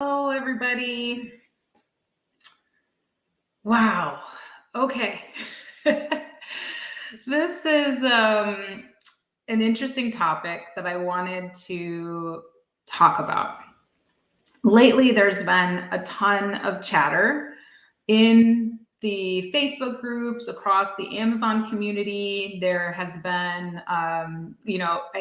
Hello, everybody. Wow. Okay. This is an interesting topic that I wanted to talk about. Lately, there's been a ton of chatter in the Facebook groups across the Amazon community. There has been, I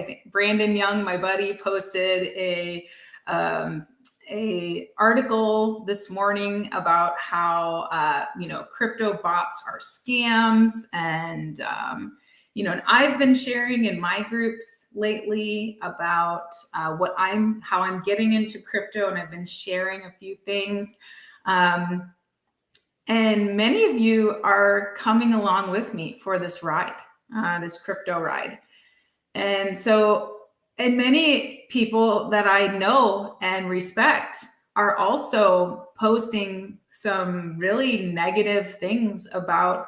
think Brandon Young, my buddy, posted um, a article this morning about how crypto bots are scams, and and I've been sharing in my groups lately about how I'm getting into crypto, and I've been sharing a few things. And many of you are coming along with me for this ride, this crypto ride. And many people that I know and respect are also posting some really negative things about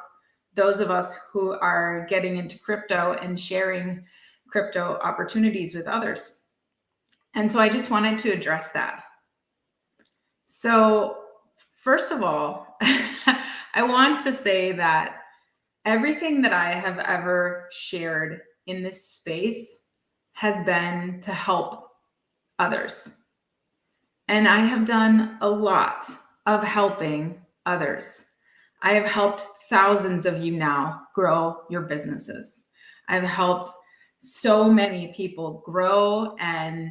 those of us who are getting into crypto and sharing crypto opportunities with others. And so I just wanted to address that. So, first of all, I want to say that everything that I have ever shared in this space has been to help others. And I have done a lot of helping others. I have helped thousands of you now grow your businesses. I've helped so many people grow and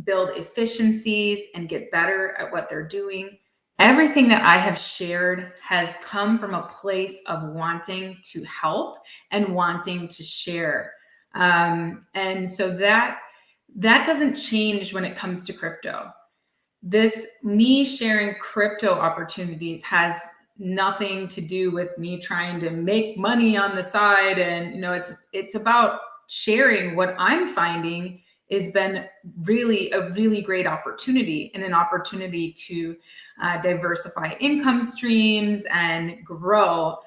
build efficiencies and get better at what they're doing. Everything that I have shared has come from a place of wanting to help and wanting to share. And so that doesn't change when it comes to crypto. Me sharing crypto opportunities has nothing to do with me trying to make money on the side. And it's about sharing what I'm finding has been a really great opportunity, and an opportunity to diversify income streams and grow.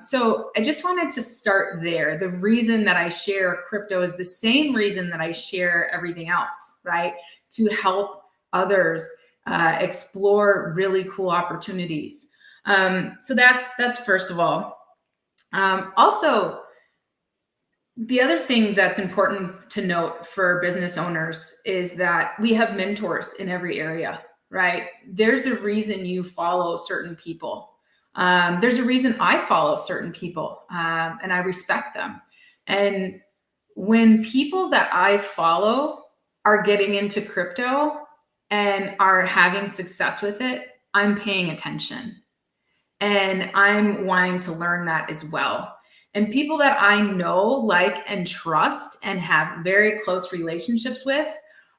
So I just wanted to start there. The reason that I share crypto is the same reason that I share everything else, right? To help others explore really cool opportunities. So that's first of all. Also, the other thing that's important to note for business owners is that we have mentors in every area, right? There's a reason you follow certain people. There's a reason I follow certain people, and I respect them. And when people that I follow are getting into crypto and are having success with it, I'm paying attention. And I'm wanting to learn that as well. And people that I know, like, and trust and have very close relationships with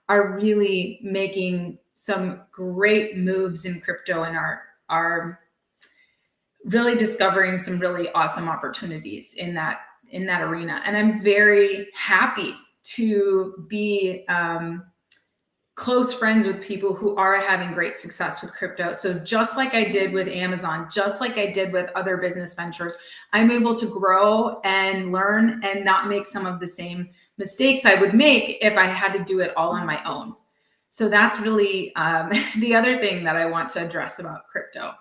are really making some great moves in crypto and are really discovering some really awesome opportunities in that arena. And I'm very happy to be close friends with people who are having great success with crypto. So just like I did with Amazon, just like I did with other business ventures, I'm able to grow and learn and not make some of the same mistakes I would make if I had to do it all on my own. So that's really the other thing that I want to address about crypto.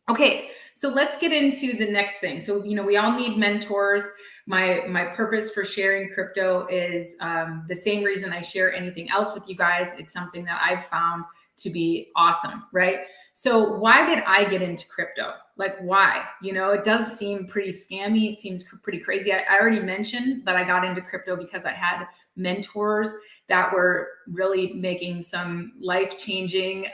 Okay, so let's get into the next thing. So, we all need mentors. My purpose for sharing crypto is the same reason I share anything else with you guys. It's something that I've found to be awesome, right? So why did I get into crypto? Like, why? It does seem pretty scammy. It seems pretty crazy. I already mentioned that I got into crypto because I had mentors that were really making some life-changing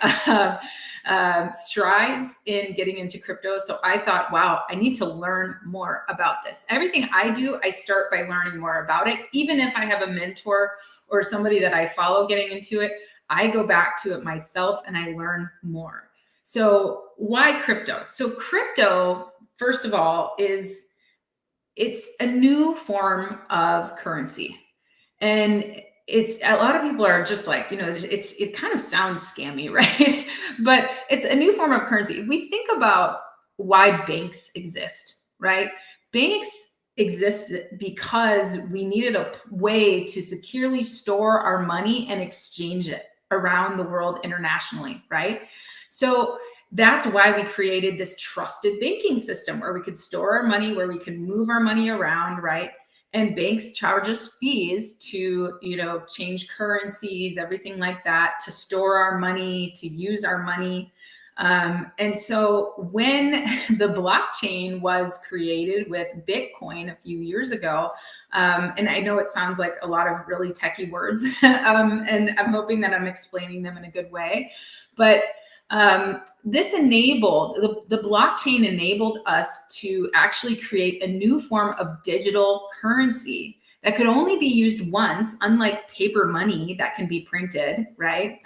strides in getting into crypto. So I thought, wow, I need to learn more about this. Everything I do, I start by learning more about it. Even if I have a mentor or somebody that I follow getting into it, I go back to it myself and I learn more. So why crypto? So crypto, first of all, it's a new form of currency. And a lot of people are just like, it kind of sounds scammy, right? But it's a new form of currency. If we think about why banks exist, right? Banks exist because we needed a way to securely store our money and exchange it, around the world internationally, right? So that's why we created this trusted banking system where we could store our money, where we could move our money around, right? And banks charge us fees to, change currencies, everything like that, to store our money, to use our money. And so when the blockchain was created with Bitcoin a few years ago, and I know it sounds like a lot of really techie words, and I'm hoping that I'm explaining them in a good way, but this enabled, the blockchain enabled us to actually create a new form of digital currency that could only be used once, unlike paper money that can be printed, right?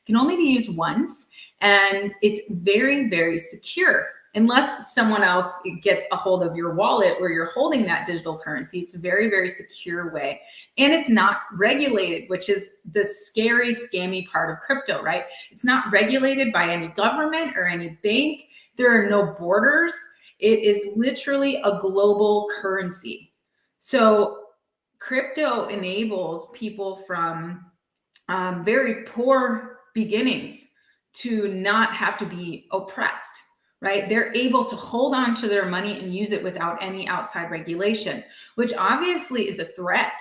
Can only be used once, and it's very, very secure. Unless someone else gets a hold of your wallet where you're holding that digital currency, it's a very, very secure way. And it's not regulated, which is the scary, scammy part of crypto, right? It's not regulated by any government or any bank. There are no borders. It is literally a global currency. So crypto enables people from very poor beginnings to not have to be oppressed, right? They're able to hold on to their money and use it without any outside regulation, which obviously is a threat.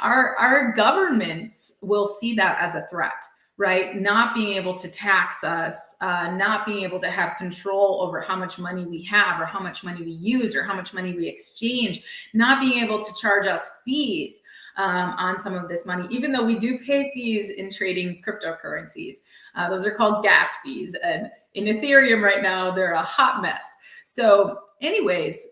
Our governments will see that as a threat, right? Not being able to tax us, not being able to have control over how much money we have or how much money we use or how much money we exchange, not being able to charge us fees on some of this money, even though we do pay fees in trading cryptocurrencies. Those are called gas fees. And in Ethereum right now, they're a hot mess. So anyways,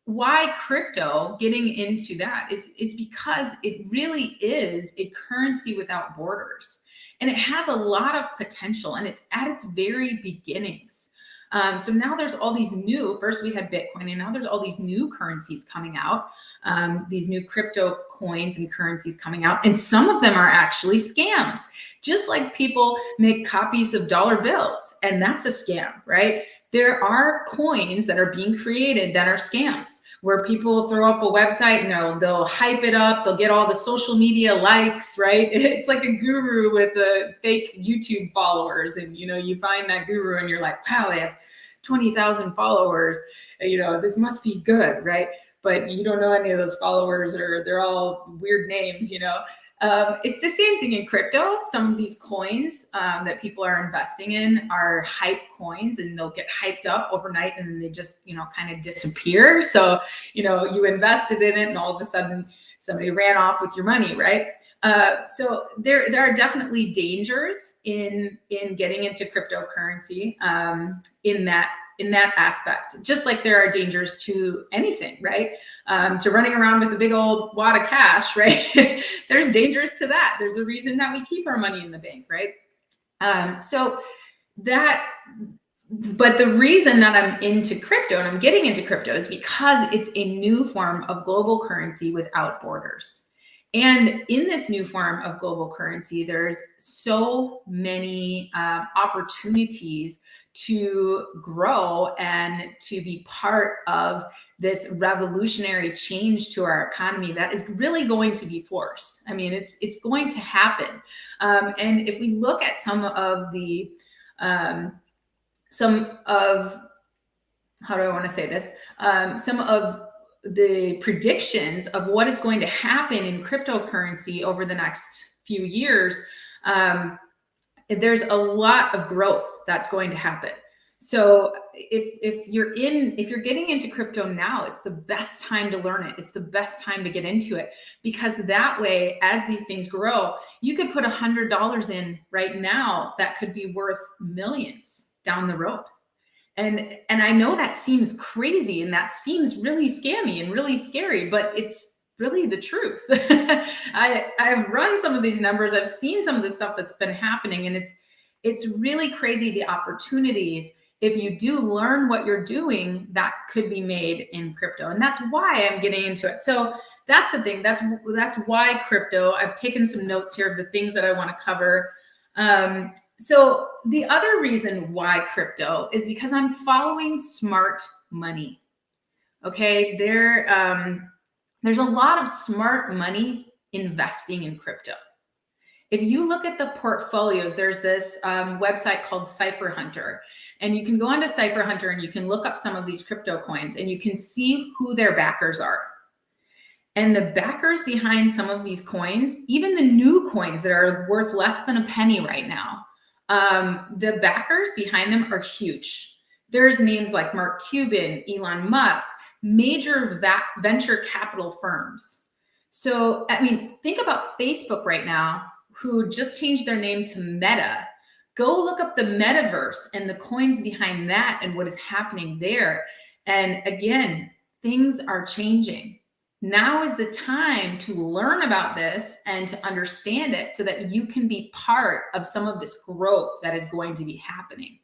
why crypto, getting into that is because it really is a currency without borders. And it has a lot of potential, and it's at its very beginnings. So now there's all these first we had Bitcoin, and now there's all these new currencies coming out, these new crypto coins and currencies coming out. And some of them are actually scams, just like people make copies of dollar bills, and that's a scam, right? There are coins that are being created that are scams, where people throw up a website and they'll hype it up. They'll get all the social media likes, right? It's like a guru with a fake YouTube followers. And, you find that guru and you're like, wow, they have 20,000 followers. This must be good, right? But you don't know any of those followers, or they're all weird names, It's the same thing in crypto. Some of these coins that people are investing in are hype coins, and they'll get hyped up overnight and then they just, kind of disappear. So, you invested in it and all of a sudden somebody ran off with your money, right? So there are definitely dangers in getting into cryptocurrency in that aspect, just like there are dangers to anything, right? To running around with a big old wad of cash, right? There's dangers to that. There's a reason that we keep our money in the bank, right? But the reason that I'm into crypto and I'm getting into crypto is because it's a new form of global currency without borders. And in this new form of global currency, there's so many opportunities to grow and to be part of this revolutionary change to our economy that is really going to be forced. I mean, it's going to happen. And if we look at some of how do I want to say this? Some of the predictions of what is going to happen in cryptocurrency over the next few years, there's a lot of growth that's going to happen. So if you're getting into crypto now, it's the best time to learn it. It's the best time to get into it, because that way, as these things grow, you could put $100 in right now that could be worth millions down the road. And I know that seems crazy and that seems really scammy and really scary, but it's really the truth. I've run some of these numbers. I've seen some of the stuff that's been happening, and it's really crazy, the opportunities, if you do learn what you're doing, that could be made in crypto. And that's why I'm getting into it. So that's the thing. That's why crypto. I've taken some notes here of the things that I want to cover. So the other reason why crypto is because I'm following smart money. Okay, there's a lot of smart money investing in crypto. If you look at the portfolios, there's this website called Cipher Hunter, and you can go onto Cipher Hunter and you can look up some of these crypto coins and you can see who their backers are. And the backers behind some of these coins, even the new coins that are worth less than a penny right now, the backers behind them are huge. There's names like Mark Cuban, Elon Musk, major venture capital firms. So, I mean, think about Facebook right now, who just changed their name to Meta. Go look up the metaverse and the coins behind that and what is happening there. And again, things are changing. Now is the time to learn about this and to understand it so that you can be part of some of this growth that is going to be happening.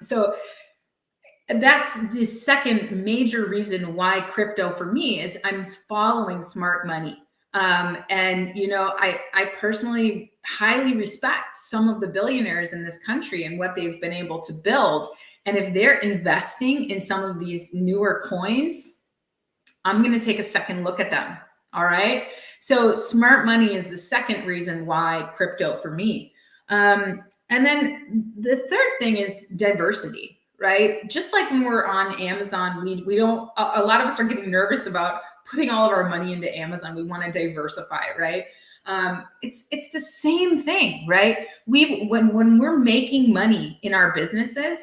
So that's the second major reason why crypto for me is I'm following smart money. And, you know, I personally highly respect some of the billionaires in this country and what they've been able to build. And if they're investing in some of these newer coins, I'm going to take a second look at them. All right. So smart money is the second reason why crypto for me. And then the third thing is diversity, right? Just like when we're on Amazon, we don't, a lot of us are getting nervous about putting all of our money into Amazon. We want to diversify, right? It's the same thing, right? When we're making money in our businesses,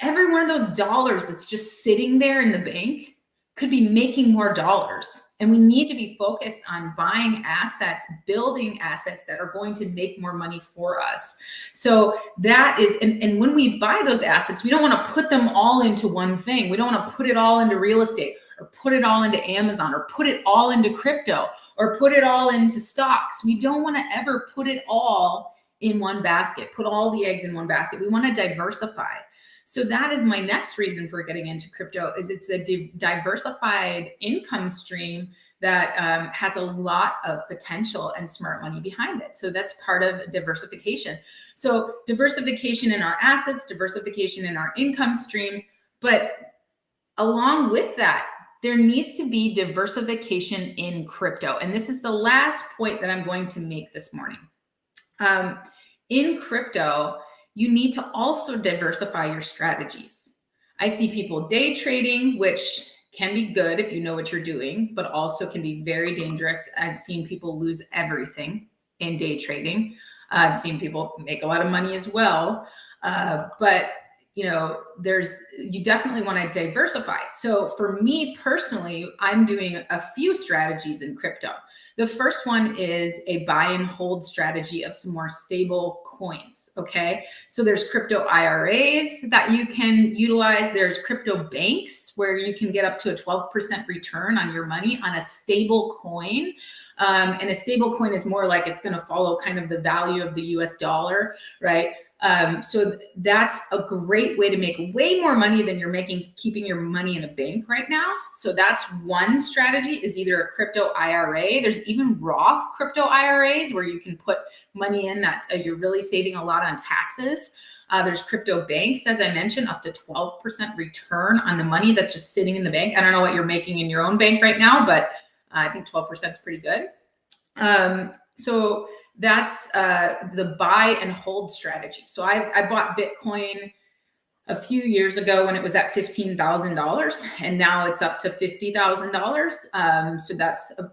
every one of those dollars that's just sitting there in the bank could be making more dollars. And we need to be focused on buying assets, building assets that are going to make more money for us. So that is, and when we buy those assets, we don't want to put them all into one thing. We don't want to put it all into real estate or put it all into Amazon or put it all into crypto or put it all into stocks. We don't want to ever put it all in one basket, put all the eggs in one basket. We want to diversify. So that is my next reason for getting into crypto is it's a diversified income stream that has a lot of potential and smart money behind it. So that's part of diversification. So diversification in our assets, diversification in our income streams, but along with that, there needs to be diversification in crypto. And this is the last point that I'm going to make this morning. In crypto, you need to also diversify your strategies. I see people day trading, which can be good if you know what you're doing, but also can be very dangerous. I've seen people lose everything in day trading. I've seen people make a lot of money as well. But you know, you definitely want to diversify. So for me personally, I'm doing a few strategies in crypto. The first one is a buy and hold strategy of some more stable coins. Okay. So there's crypto IRAs that you can utilize. There's crypto banks where you can get up to a 12% return on your money on a stable coin. And a stable coin is more like it's going to follow kind of the value of the US dollar, right? So that's a great way to make way more money than you're making keeping your money in a bank right now. So that's one strategy is either a crypto IRA. There's even Roth crypto IRAs where you can put money in that you're really saving a lot on taxes. There's crypto banks, as I mentioned, up to 12% return on the money that's just sitting in the bank. I don't know what you're making in your own bank right now, but I think 12% is pretty good. So that's the buy and hold strategy. So I bought Bitcoin a few years ago when it was at $15,000 and now it's up to $50,000. So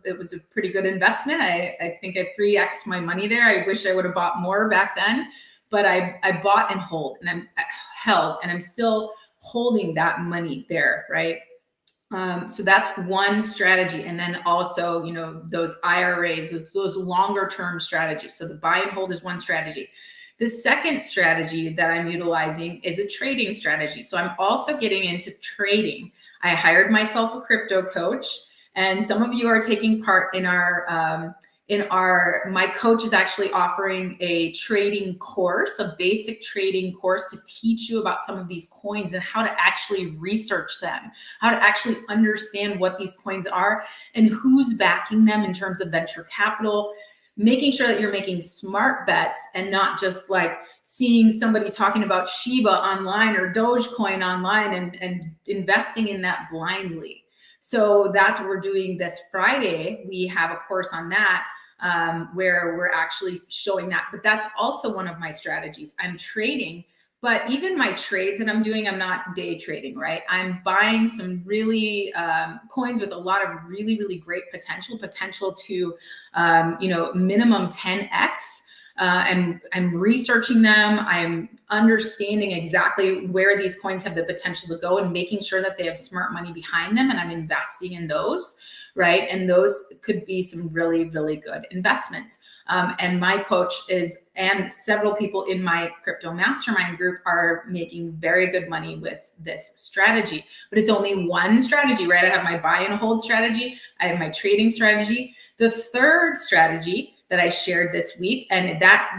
it was a pretty good investment. I think I 3x'd my money there. I wish I would have bought more back then, but I bought and hold and I'm still holding that money there, right? So that's one strategy. And then also, you know, those IRAs, those longer term strategies. So the buy and hold is one strategy. The second strategy that I'm utilizing is a trading strategy. So I'm also getting into trading. I hired myself a crypto coach, and some of you are taking part in my coach is actually offering a trading course, a basic trading course to teach you about some of these coins and how to actually research them, how to actually understand what these coins are and who's backing them in terms of venture capital, making sure that you're making smart bets and not just like seeing somebody talking about Shiba online or Dogecoin online and investing in that blindly. So that's what we're doing this Friday. We have a course on that. where we're actually showing that. But that's also one of my strategies. I'm trading, but even my trades that I'm doing, I'm not day trading, right? I'm buying some really coins with a lot of really, really great potential to, minimum 10x. And I'm researching them. I'm understanding exactly where these coins have the potential to go and making sure that they have smart money behind them. And I'm investing in those, right? And those could be some really, really good investments. And my coach and several people in my crypto mastermind group are making very good money with this strategy. But it's only one strategy, right? I have my buy and hold strategy. I have my trading strategy. The third strategy that I shared this week, and that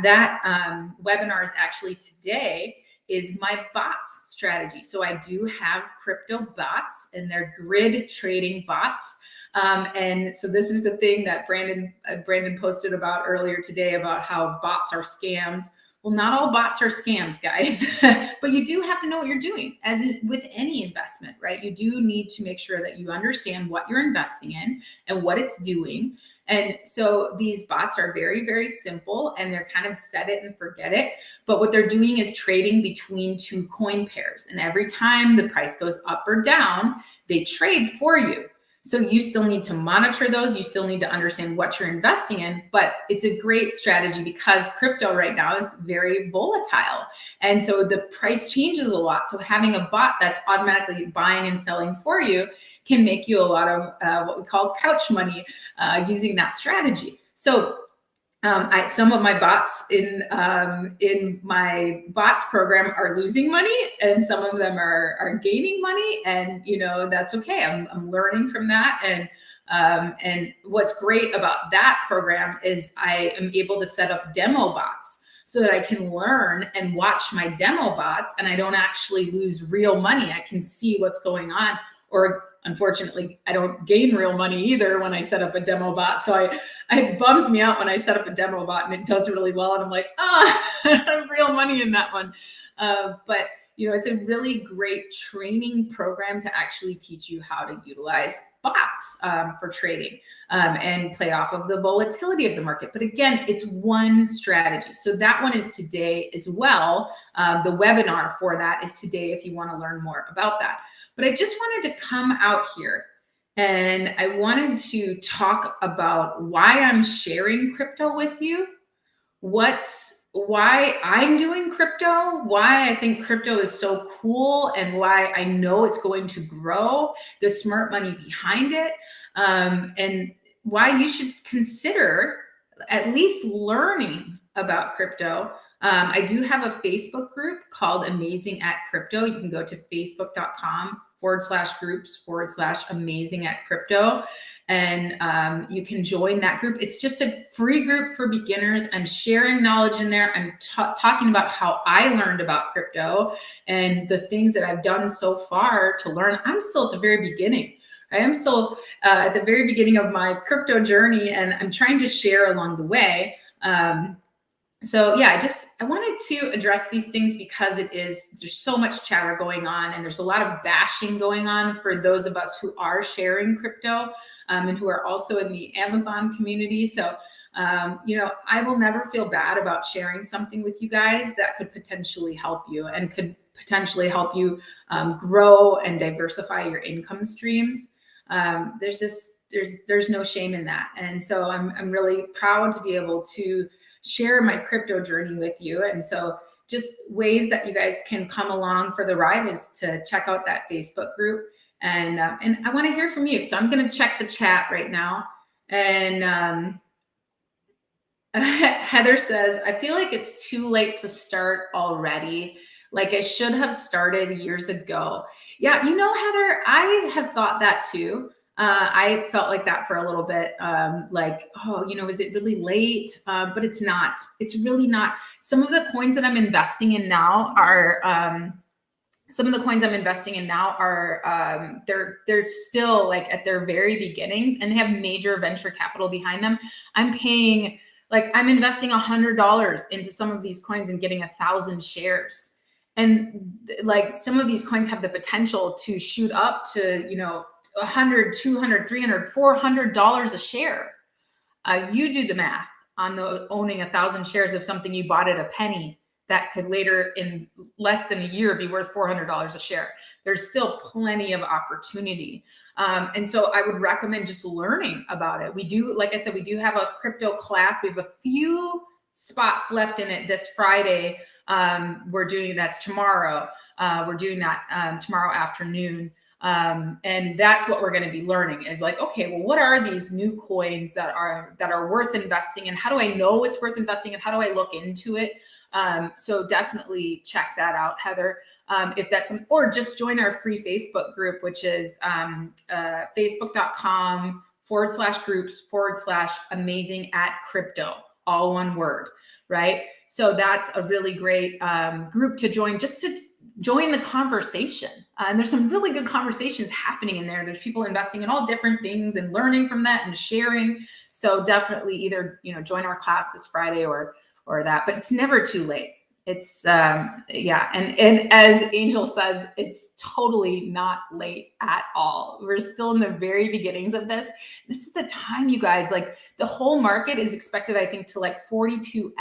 webinar is actually today, is my bots strategy. So I do have crypto bots, and they're grid trading bots. And so this is the thing that Brandon posted about earlier today about how bots are scams. Well, not all bots are scams, guys, but you do have to know what you're doing, as with any investment, right? You do need to make sure that you understand what you're investing in and what it's doing. And so these bots are very, very simple, and they're kind of set it and forget it. But what they're doing is trading between two coin pairs. And every time the price goes up or down, they trade for you. So you still need to monitor those. You still need to understand what you're investing in, but it's a great strategy because crypto right now is very volatile. And so the price changes a lot. So having a bot that's automatically buying and selling for you can make you a lot of what we call couch money using that strategy. So some of my bots in my bots program are losing money, and some of them are gaining money, and that's okay. I'm learning from that, and what's great about that program is I am able to set up demo bots so that I can learn and watch my demo bots, and I don't actually lose real money. I can see what's going on, or unfortunately, I don't gain real money either when I set up a demo bot. So it bums me out when I set up a demo bot and it does really well. And I'm like, I don't have real money in that one. But it's a really great training program to actually teach you how to utilize bots for trading and play off of the volatility of the market. But again, it's one strategy. So that one is today as well. The webinar for that is today if you want to learn more about that. But I just wanted to come out here and I wanted to talk about why I'm sharing crypto with you, why I'm doing crypto, why I think crypto is so cool, and why I know it's going to grow, the smart money behind it, and why you should consider at least learning about crypto. I do have a Facebook group called Amazing at Crypto. You can go to facebook.com/groups/amazing at crypto. And you can join that group. It's just a free group for beginners. I'm sharing knowledge in there. I'm talking about how I learned about crypto and the things that I've done so far to learn. I'm still at the very beginning. I am still at the very beginning of my crypto journey, and I'm trying to share along the way. So yeah, I wanted to address these things because there's so much chatter going on, and there's a lot of bashing going on for those of us who are sharing crypto and who are also in the Amazon community. So, I will never feel bad about sharing something with you guys that could potentially help you and could potentially help you grow and diversify your income streams. There's no shame in that. And so I'm really proud to be able to share my crypto journey with you. And so just ways that you guys can come along for the ride is to check out that Facebook group. And I want to hear from you. So I'm going to check the chat right now. And Heather says, I feel like it's too late to start already. Like I should have started years ago. Yeah, Heather, I have thought that too. I felt like that for a little bit, is it really late? But it's not. It's really not. Some of the coins that I'm investing in now are they're still like at their very beginnings, and they have major venture capital behind them. I'm investing $100 into some of these coins and getting 1,000 shares. And like some of these coins have the potential to shoot up to, $100, $200, $300, $400 a share. You do the math on the owning 1,000 shares of something you bought at a penny that could later in less than a year be worth $400 a share. There's still plenty of opportunity. And so I would recommend just learning about it. We do, like I said, we do have a crypto class. We have a few spots left in it this Friday. We're doing, that's tomorrow. We're doing that tomorrow afternoon. And that's what we're going to be learning is like, okay, well, what are these new coins that are worth investing in? How do I know it's worth investing in? How do I look into it? So definitely check that out, Heather. If that's, or just join our free Facebook group, which is facebook.com/groups/amazing@crypto, all one word, right? So that's a really great group to join, just to join the conversation. And there's some really good conversations happening in there. There's people investing in all different things and learning from that and sharing. So definitely either, join our class this Friday or that, but it's never too late. It's yeah. And as Angel says, it's totally not late at all. We're still in the very beginnings of this. This is the time, you guys, like the whole market is expected, I think, to like 42x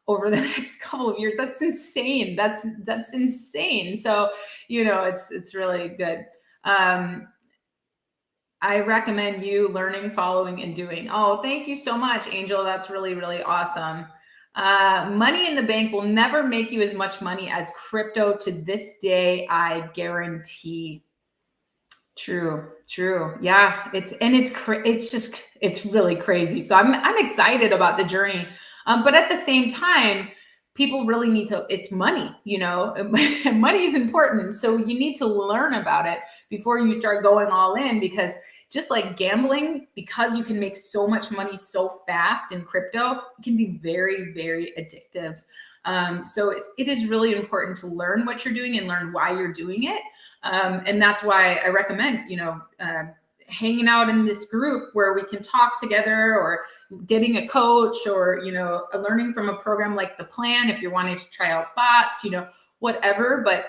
over the next couple of years. That's insane. That's insane. So, it's really good. I recommend you learning, following, and doing. Oh, thank you so much, Angel. That's really, really awesome. Money in the bank will never make you as much money as crypto to this day, I guarantee. True. Yeah, it's really crazy. So I'm excited about the journey. But at the same time, people really need to, it's money, money is important. So you need to learn about it before you start going all in, because just like gambling, because you can make so much money so fast in crypto, it can be very, very addictive. So it is really important to learn what you're doing and learn why you're doing it. And that's why I recommend, hanging out in this group where we can talk together, or getting a coach, or, learning from a program like The Plan, if you're wanting to try out bots, whatever. But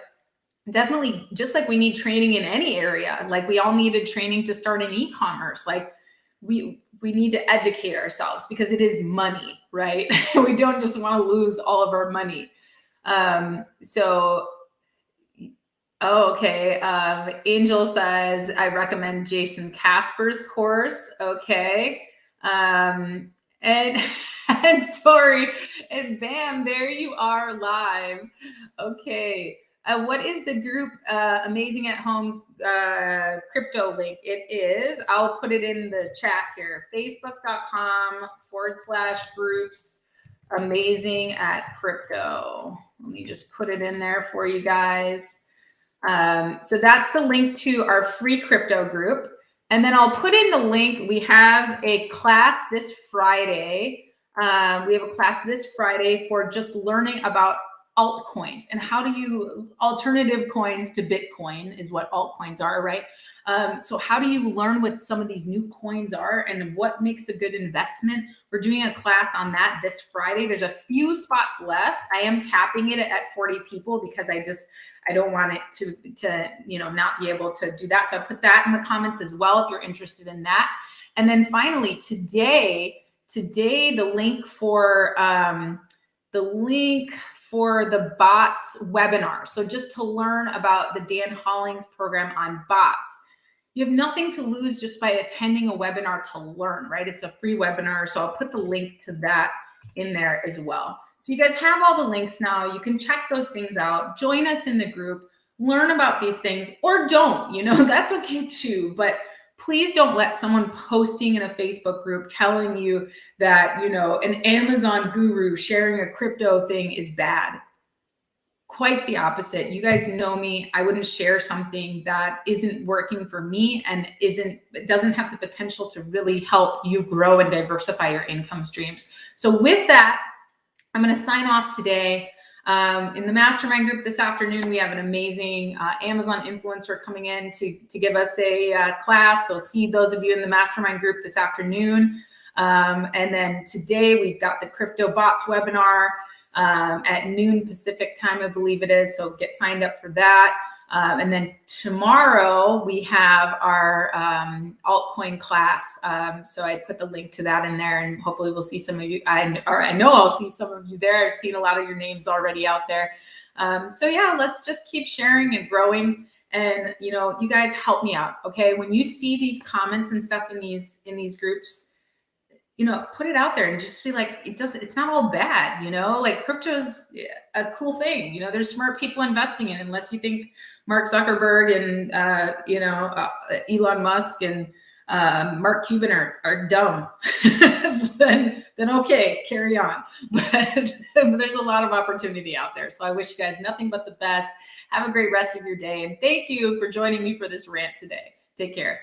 definitely, just like we need training in any area, like we all needed training to start in e-commerce, like we need to educate ourselves, because it is money, right? We don't just want to lose all of our money. Okay. Angel says, I recommend Jason Casper's course. Okay. And Tori, and bam, there you are live. Okay. What is the group Amazing at Home crypto link? It is, I'll put it in the chat here, facebook.com/groups Amazing at Crypto. Let me just put it in there for you guys. So that's the link to our free crypto group. And then I'll put in the link. We have a class this Friday. We have a class this Friday for just learning about altcoins and how do you, alternative coins to Bitcoin is what altcoins are, right? So how do you learn what some of these new coins are and what makes a good investment? We're doing a class on that this Friday. There's a few spots left. I am capping it at 40 people because I don't want it to not be able to do that. So I put that in the comments as well if you're interested in that. And then finally today the link for the bots webinar. So just to learn about the Dan Hollings program on bots. You have nothing to lose just by attending a webinar to learn, right? It's a free webinar. So I'll put the link to that in there as well. So you guys have all the links now. You can check those things out. Join us in the group. Learn about these things, or don't, that's okay too. But please don't let someone posting in a Facebook group telling you that, an Amazon guru sharing a crypto thing is bad. Quite the opposite. You guys know me. I wouldn't share something that isn't working for me and doesn't have the potential to really help you grow and diversify your income streams. So with that, I'm going to sign off today. In the mastermind group this afternoon, we have an amazing Amazon influencer coming in to give us a class. So see those of you in the mastermind group this afternoon. And then today we've got the Crypto Bots webinar at noon Pacific time, I believe it is. So get signed up for that. And then tomorrow we have our altcoin class. So I put the link to that in there, and hopefully we'll see some of you. I know I'll see some of you there. I've seen a lot of your names already out there. So yeah, let's just keep sharing and growing. And you guys help me out, okay? When you see these comments and stuff in these groups, put it out there and just be like, it's not all bad, like crypto's a cool thing. There's smart people investing in it, unless you think Mark Zuckerberg and, Elon Musk and Mark Cuban are dumb, then okay, carry on. But there's a lot of opportunity out there. So I wish you guys nothing but the best. Have a great rest of your day. And thank you for joining me for this rant today. Take care.